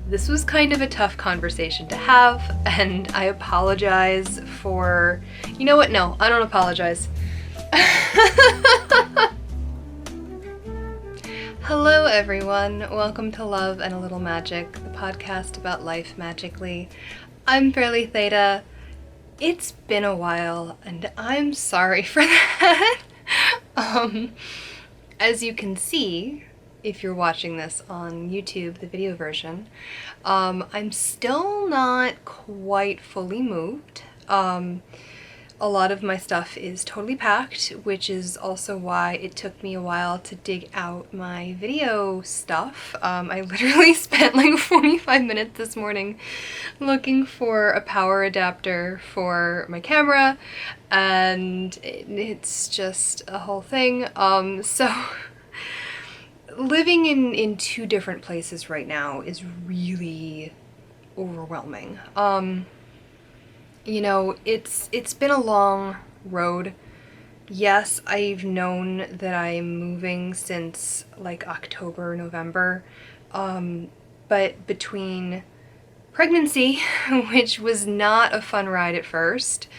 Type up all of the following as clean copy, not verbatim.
This was kind of a tough conversation to have, and I apologize for... You know what? No, I don't apologize. Hello everyone, welcome to Love and a Little Magic, the podcast about life magically. I'm Fairly Theta. It's been a while, and I'm sorry for that. As you can see, if you're watching this on YouTube, the video version, I'm still not quite fully moved. A lot of my stuff is totally packed, which is also why it took me a while to dig out my video stuff. I literally spent like 45 minutes this morning looking for a power adapter for my camera, and it's just a whole thing. So living in two different places right now is really overwhelming. You know, it's been a long road. Yes, I've known that I'm moving since like October, November, but between pregnancy, which was not a fun ride at first,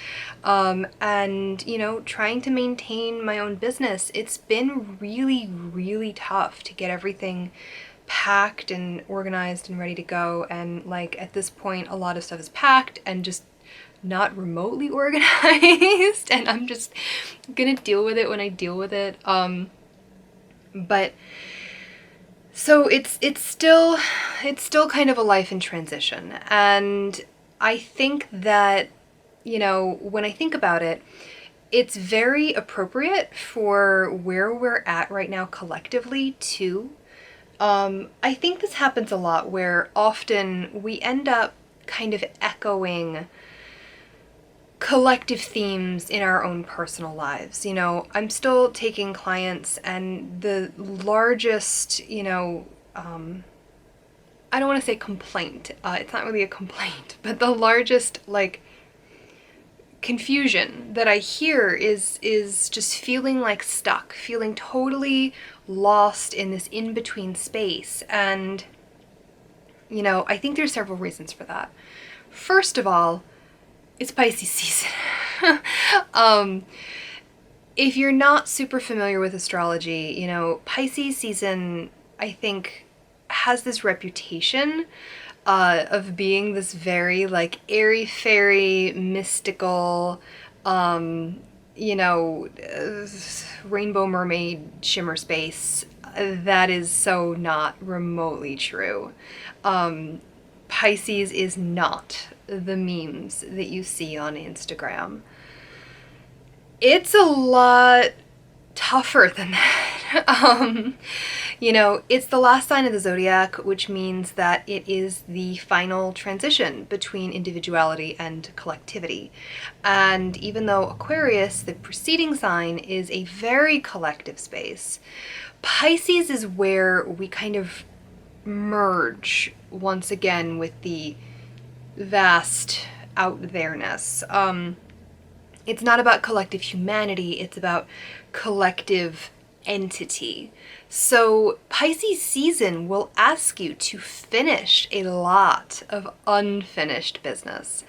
and, you know, trying to maintain my own business, it's been really, really tough to get everything packed and organized and ready to go. And like at this point, a lot of stuff is packed and just not remotely organized, and I'm just gonna deal with it when I deal with it. But so it's still kind of a life in transition, and I think that, you know, when I think about it, it's very appropriate for where we're at right now collectively too. I think this happens a lot where often we end up kind of echoing collective themes in our own personal lives. You know, I'm still taking clients, and the largest, you know, I don't want to say complaint, it's not really a complaint, but the largest, like, confusion that I hear is just feeling like stuck, feeling totally lost in this in-between space. And, you know, I think there's several reasons for that. First of all, it's Pisces season. If you're not super familiar with astrology, you know, Pisces season, I think, has this reputation of being this very, like, airy-fairy, mystical, you know, rainbow mermaid shimmer space. That is so not remotely true. Pisces is not the memes that you see on Instagram. It's a lot tougher than that. You know, it's the last sign of the zodiac, which means that it is the final transition between individuality and collectivity. And even though Aquarius, the preceding sign, is a very collective space, Pisces is where we kind of merge once again with the vast out there-ness. It's not about collective humanity, it's about collective entity. So Pisces season will ask you to finish a lot of unfinished business.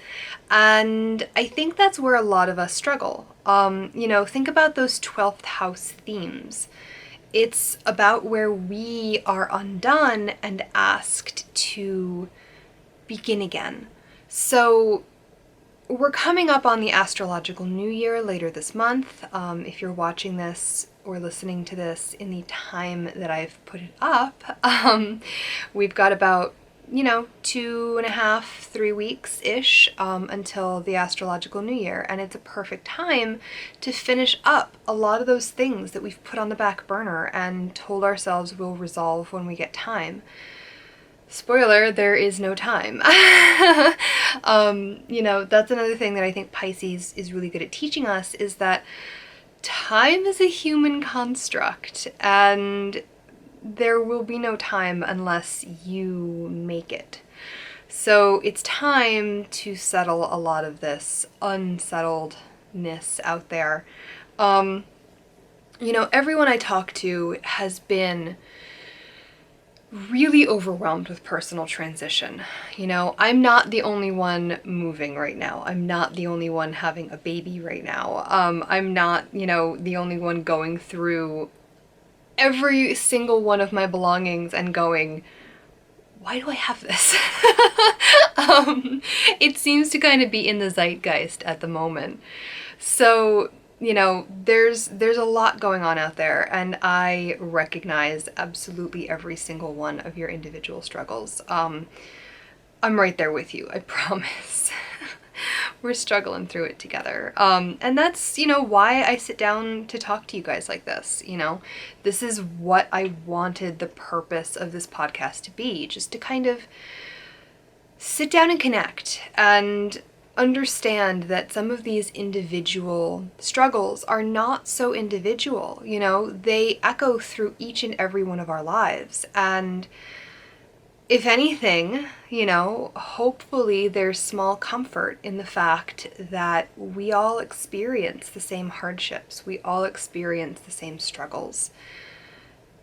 And I think that's where a lot of us struggle. You know, think about those 12th house themes. It's about where we are undone and asked to begin again. So we're coming up on the astrological new year later this month. If you're watching this or listening to this in the time that I've put it up, we've got about, you know, 2.5, 3 weeks-ish until the astrological new year, and it's a perfect time to finish up a lot of those things that we've put on the back burner and told ourselves we'll resolve when we get time. Spoiler, there is no time. You know, that's another thing that I think Pisces is really good at teaching us, is that time is a human construct, and there will be no time unless you make it. So it's time to settle a lot of this unsettledness out there. You know, everyone I talk to has been really overwhelmed with personal transition. You know, I'm not the only one moving right now. I'm not the only one having a baby right now. I'm not, you know, the only one going through every single one of my belongings and going, why do I have this? It seems to kind of be in the zeitgeist at the moment. So, you know, there's a lot going on out there, and I recognize absolutely every single one of your individual struggles. I'm right there with you, I promise. We're struggling through it together. And that's, you know, why I sit down to talk to you guys like this, you know. This is what I wanted the purpose of this podcast to be, just to kind of sit down and connect and understand that some of these individual struggles are not so individual, you know. They echo through each and every one of our lives, and if anything, you know, hopefully there's small comfort in the fact that we all experience the same hardships. We all experience the same struggles.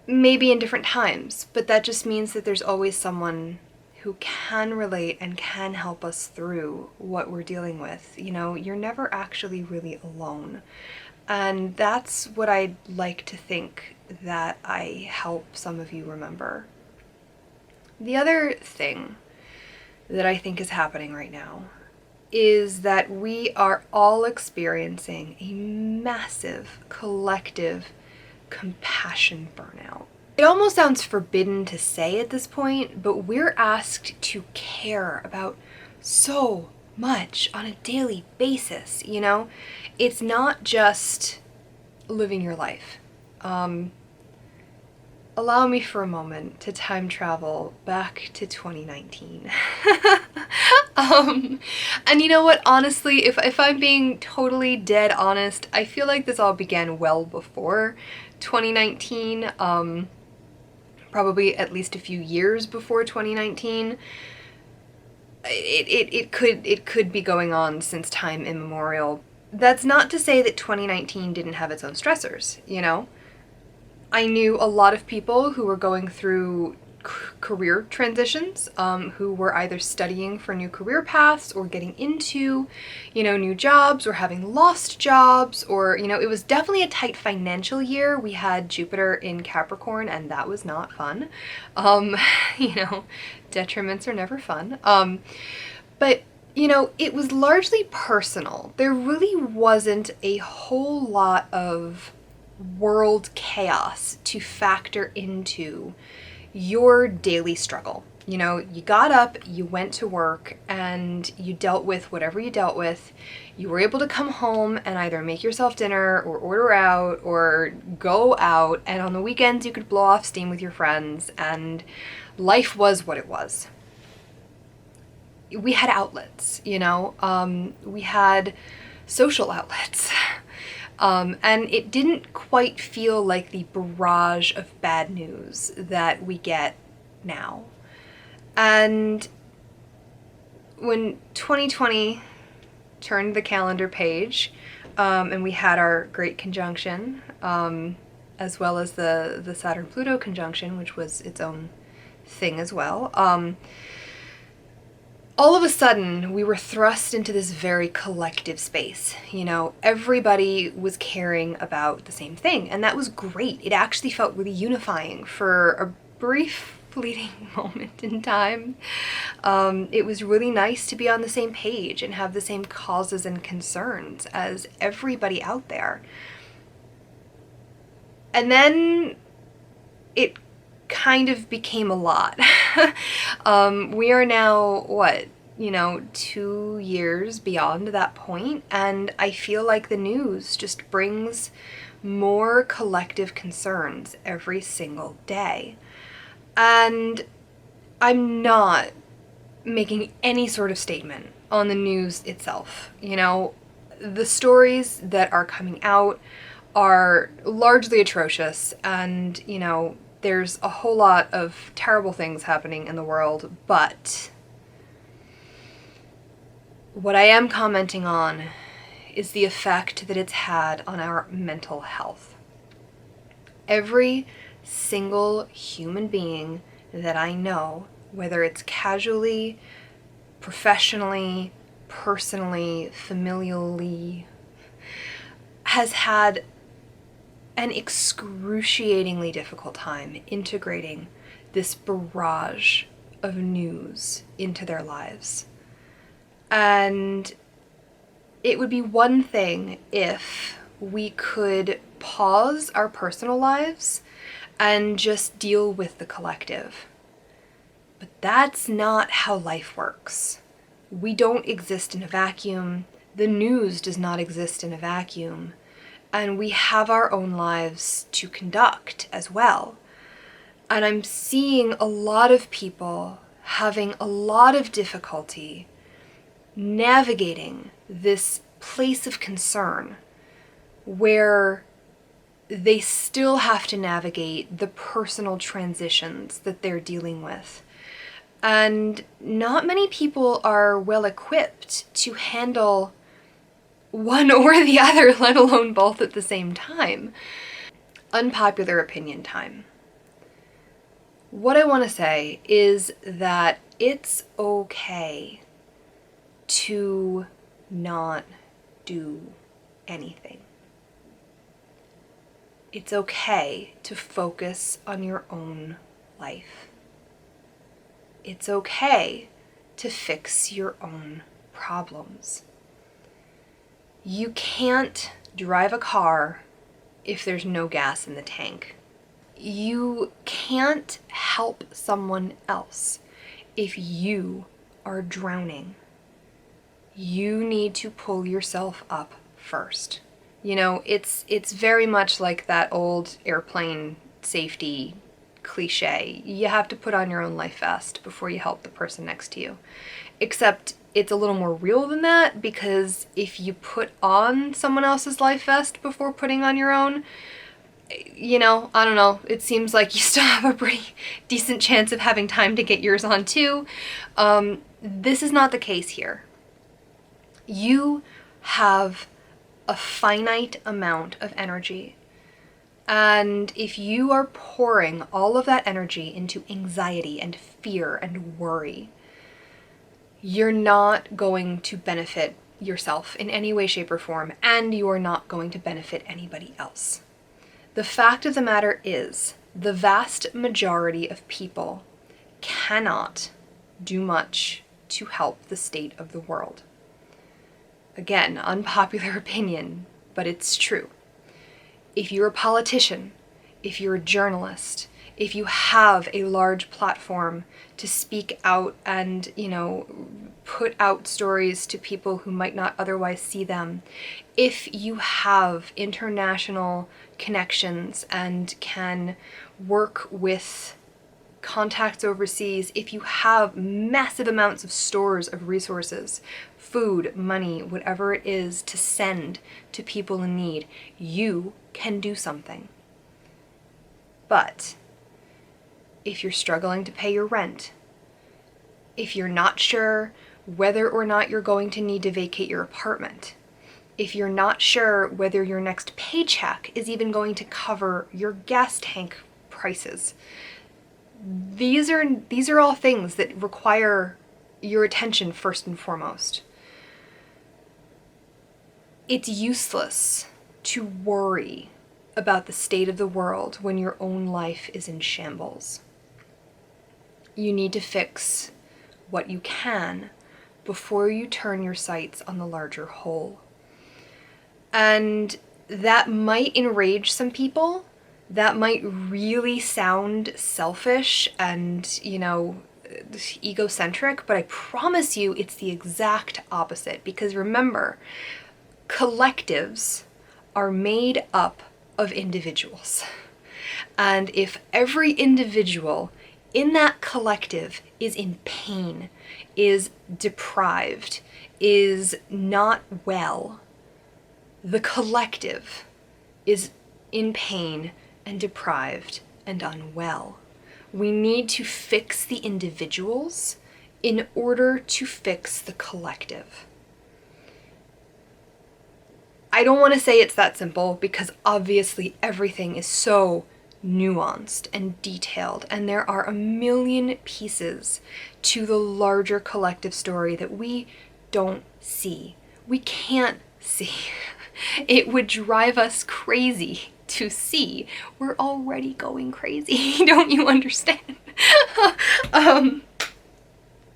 Maybe in different times, but that just means that there's always someone who can relate and can help us through what we're dealing with. You know, you're never actually really alone. And that's what I'd like to think that I help some of you remember. The other thing that I think is happening right now is that we are all experiencing a massive collective compassion burnout. It almost sounds forbidden to say at this point, but we're asked to care about so much on a daily basis, you know? It's not just living your life. Allow me for a moment to time travel back to 2019. And you know what, honestly, if I'm being totally dead honest, I feel like this all began well before 2019, probably at least a few years before 2019. It could be going on since time immemorial. That's not to say that 2019 didn't have its own stressors, you know? I knew a lot of people who were going through career transitions, who were either studying for new career paths or getting into, you know, new jobs, or having lost jobs, or, you know, it was definitely a tight financial year. We had Jupiter in Capricorn, and that was not fun. You know, detriments are never fun. But you know, it was largely personal. There really wasn't a whole lot of world chaos to factor into your daily struggle. You know, you got up, you went to work, and you dealt with whatever you dealt with. You were able to come home and either make yourself dinner or order out or go out, and on the weekends you could blow off steam with your friends, and life was what it was. We had outlets, you know, we had social outlets. And it didn't quite feel like the barrage of bad news that we get now. And when 2020 turned the calendar page, and we had our great conjunction, as well as the Saturn-Pluto conjunction, which was its own thing as well, all of a sudden, we were thrust into this very collective space. You know, everybody was caring about the same thing, and that was great. It actually felt really unifying for a brief, fleeting moment in time. It was really nice to be on the same page and have the same causes and concerns as everybody out there. And then it kind of became a lot. We are now, what, you know, 2 years beyond that point, and I feel like the news just brings more collective concerns every single day. And I'm not making any sort of statement on the news itself. You know, the stories that are coming out are largely atrocious, and, you know, there's a whole lot of terrible things happening in the world, but what I am commenting on is the effect that it's had on our mental health. Every single human being that I know, whether it's casually, professionally, personally, familially, has had an excruciatingly difficult time integrating this barrage of news into their lives. And it would be one thing if we could pause our personal lives and just deal with the collective. But that's not how life works. We don't exist in a vacuum. The news does not exist in a vacuum. And we have our own lives to conduct as well. And I'm seeing a lot of people having a lot of difficulty navigating this place of concern where they still have to navigate the personal transitions that they're dealing with. And not many people are well equipped to handle one or the other, let alone both at the same time. Unpopular opinion time. What I want to say is that it's okay to not do anything. It's okay to focus on your own life. It's okay to fix your own problems. You can't drive a car if there's no gas in the tank. You can't help someone else if you are drowning. You need to pull yourself up first. You know, it's very much like that old airplane safety cliche. You have to put on your own life vest before you help the person next to you. Except it's a little more real than that, because if you put on someone else's life vest before putting on your own, you know, I don't know, it seems like you still have a pretty decent chance of having time to get yours on too. This is not the case here. You have a finite amount of energy. And if you are pouring all of that energy into anxiety and fear and worry, you're not going to benefit yourself in any way, shape, or form, and you're not going to benefit anybody else. The fact of the matter is, the vast majority of people cannot do much to help the state of the world. Again, unpopular opinion, but it's true. If you're a politician, if you're a journalist, if you have a large platform to speak out and, you know, put out stories to people who might not otherwise see them, if you have international connections and can work with contacts overseas, if you have massive amounts of stores of resources, food, money, whatever it is to send to people in need, you can do something. But if you're struggling to pay your rent, if you're not sure whether or not you're going to need to vacate your apartment, if you're not sure whether your next paycheck is even going to cover your gas tank prices, these are all things that require your attention first and foremost. It's useless to worry about the state of the world when your own life is in shambles. You need to fix what you can before you turn your sights on the larger whole. And that might enrage some people. That might really sound selfish and, you know, egocentric, but I promise you it's the exact opposite. Because remember, collectives are made up of individuals. And if every individual in that collective is in pain, is deprived, is not well, the collective is in pain and deprived and unwell. We need to fix the individuals in order to fix the collective. I don't want to say it's that simple, because obviously everything is so nuanced and detailed, and there are a million pieces to the larger collective story that we don't see. We can't see. It would drive us crazy to see. We're already going crazy. Don't you understand?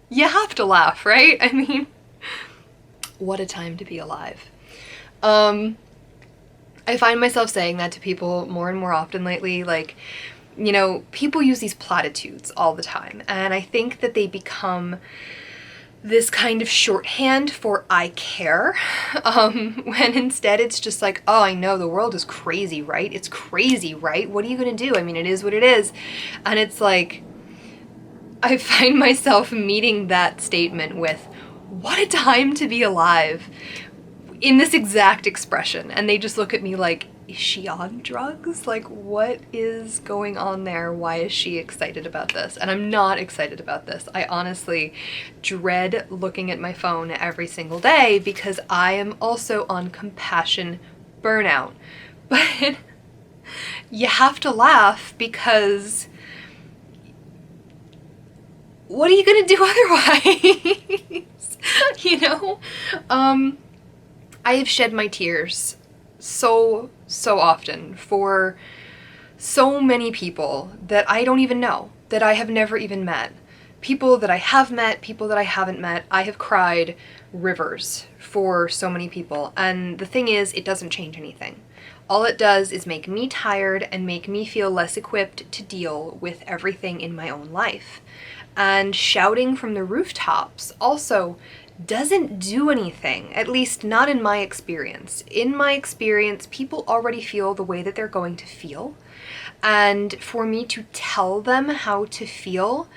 You have to laugh, right? I mean, what a time to be alive. I find myself saying that to people more and more often lately. Like, you know, people use these platitudes all the time, and I think that they become this kind of shorthand for I care, when instead it's just like, oh, I know the world is crazy, right? It's crazy, right? What are you gonna do? I mean, it is what it is. And it's like, I find myself meeting that statement with, what a time to be alive, in this exact expression. And they just look at me like, is she on drugs? Like, what is going on there? Why is she excited about this? And I'm not excited about this. I honestly dread looking at my phone every single day because I am also on compassion burnout. But you have to laugh because what are you gonna do otherwise? You know? I have shed my tears so often for so many people that I don't even know, that I have never even met. People that I have met, people that I haven't met. I have cried rivers for so many people. And the thing is, it doesn't change anything. All it does is make me tired and make me feel less equipped to deal with everything in my own life. And shouting from the rooftops also doesn't do anything, at least not in my experience. In my experience, people already feel the way that they're going to feel. And for me to tell them how to feel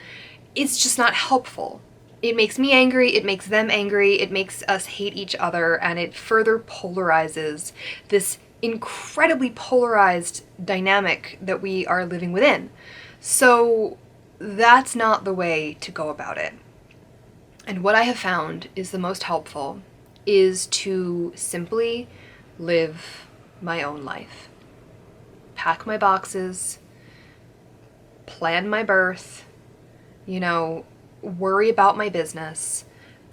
is just not helpful. It makes me angry, it makes them angry, it makes us hate each other, and it further polarizes this incredibly polarized dynamic that we are living within. So that's not the way to go about it. And what I have found is the most helpful is to simply live my own life. Pack my boxes, plan my birth, you know, worry about my business,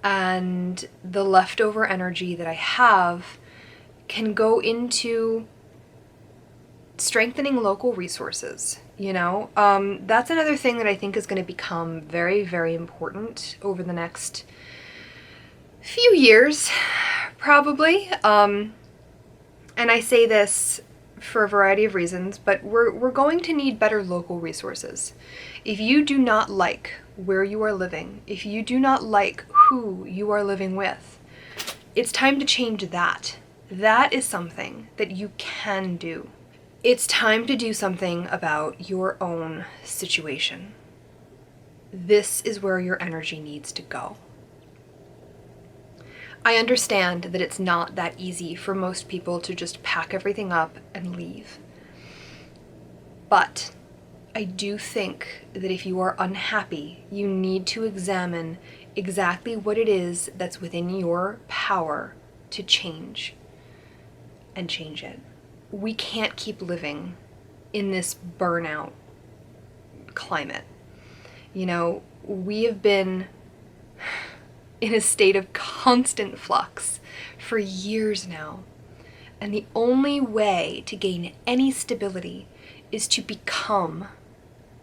and the leftover energy that I have can go into strengthening local resources. You know, that's another thing that I think is going to become very, very important over the next few years, probably. And I say this for a variety of reasons, but we're going to need better local resources. If you do not like where you are living, if you do not like who you are living with, it's time to change that. That is something that you can do. It's time to do something about your own situation. This is where your energy needs to go. I understand that it's not that easy for most people to just pack everything up and leave. But I do think that if you are unhappy, you need to examine exactly what it is that's within your power to change, and change it. We can't keep living in this burnout climate. You know, we have been in a state of constant flux for years now. And the only way to gain any stability is to become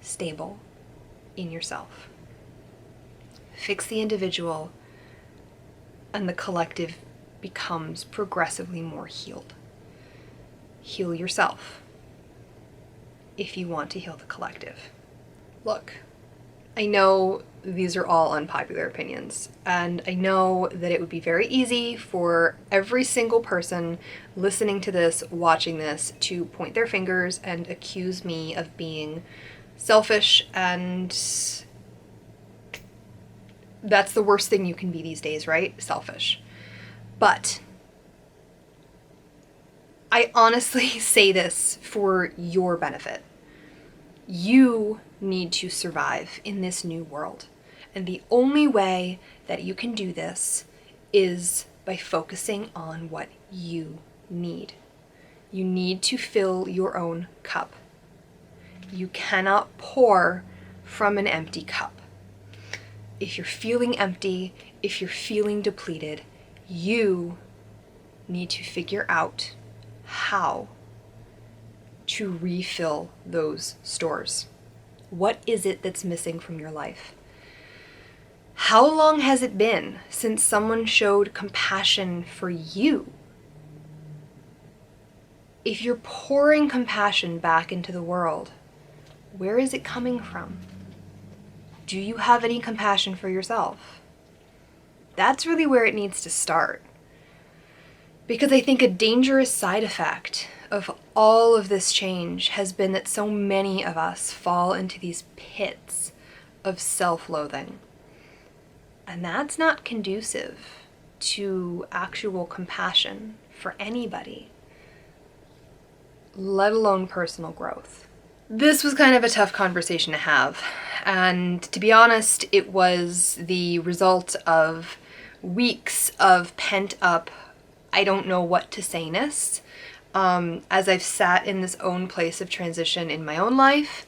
stable in yourself. Fix the individual, and the collective becomes progressively more healed. Heal yourself if you want to heal the collective. Look, I know these are all unpopular opinions, and I know that it would be very easy for every single person listening to this, watching this, to point their fingers and accuse me of being selfish, and that's the worst thing you can be these days, right? Selfish. But I honestly say this for your benefit. You need to survive in this new world. And the only way that you can do this is by focusing on what you need. You need to fill your own cup. You cannot pour from an empty cup. If you're feeling empty, if you're feeling depleted, you need to figure out how to refill those stores. What is it that's missing from your life? How long has it been since someone showed compassion for you? If you're pouring compassion back into the world, where is it coming from? Do you have any compassion for yourself? That's really where it needs to start. Because I think a dangerous side effect of all of this change has been that so many of us fall into these pits of self-loathing. And that's not conducive to actual compassion for anybody, let alone personal growth. This was kind of a tough conversation to have, and to be honest, it was the result of weeks of pent up, I don't know what to say-ness, as I've sat in this own place of transition in my own life.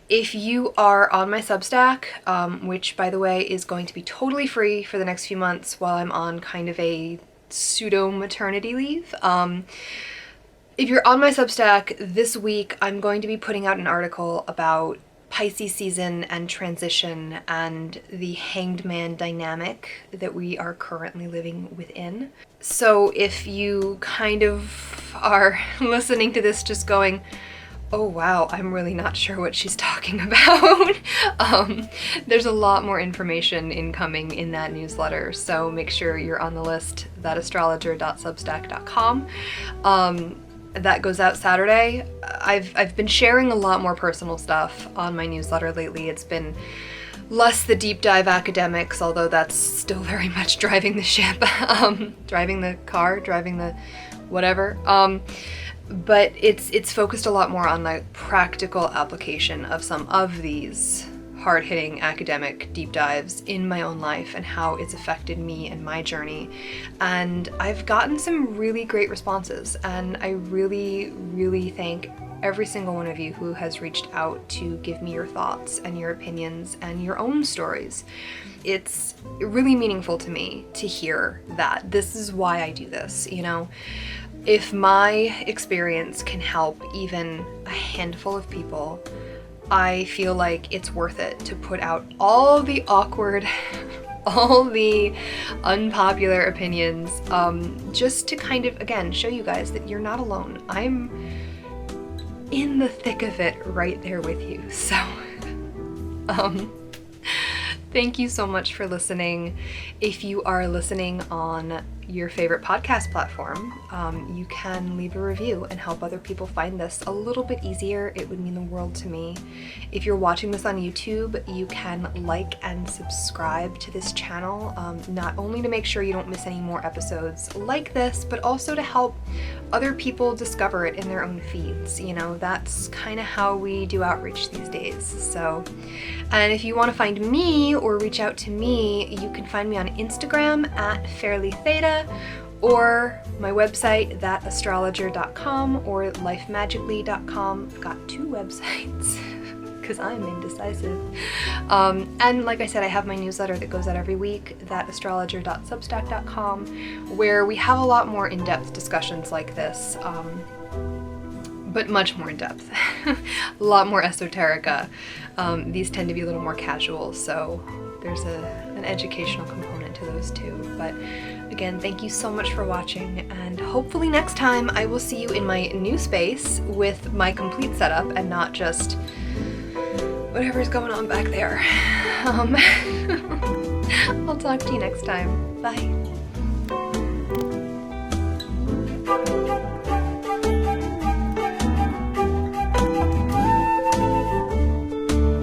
If you are on my Substack, which by the way is going to be totally free for the next few months while I'm on kind of a pseudo maternity leave, if you're on my Substack this week, I'm going to be putting out an article about Pisces season and transition and the hanged man dynamic that we are currently living within. So if you kind of are listening to this just going, oh wow, I'm really not sure what she's talking about, there's a lot more information incoming in that newsletter, so make sure you're on the list, thatastrologer.substack.com. That goes out Saturday. I've been sharing a lot more personal stuff on my newsletter lately. It's been less the deep dive academics, although that's still very much driving the ship, driving the car, driving the whatever. But it's focused a lot more on the practical application of some of these hard-hitting academic deep dives in my own life and how it's affected me and my journey. And I've gotten some really great responses, and I really, really thank every single one of you who has reached out to give me your thoughts and your opinions and your own stories. It's really meaningful to me to hear that. This is why I do this, you know? If my experience can help even a handful of people, I feel like it's worth it to put out all the awkward, all the unpopular opinions, just to kind of, again, show you guys that you're not alone. I'm in the thick of it right there with you. So, thank you so much for listening. If you are listening on your favorite podcast platform, you can leave a review and help other people find this a little bit easier. It would mean the world to me. If you're watching this on YouTube, you can like and subscribe to this channel, not only to make sure you don't miss any more episodes like this, but also to help other people discover it in their own feeds. You know, that's kind of how we do outreach these days. So, and if you want to find me or reach out to me, you can find me on Instagram at fairlytheta, or my website, thatastrologer.com or lifemagically.com. I've got two websites because I'm indecisive. And like I said, I have my newsletter that goes out every week, thatastrologer.substack.com, where we have a lot more in-depth discussions like this, but much more in-depth. A lot more esoterica. These tend to be a little more casual, so there's an educational component to those too. But again, thank you so much for watching, and hopefully next time I will see you in my new space with my complete setup and not just whatever's going on back there. I'll talk to you next time. Bye.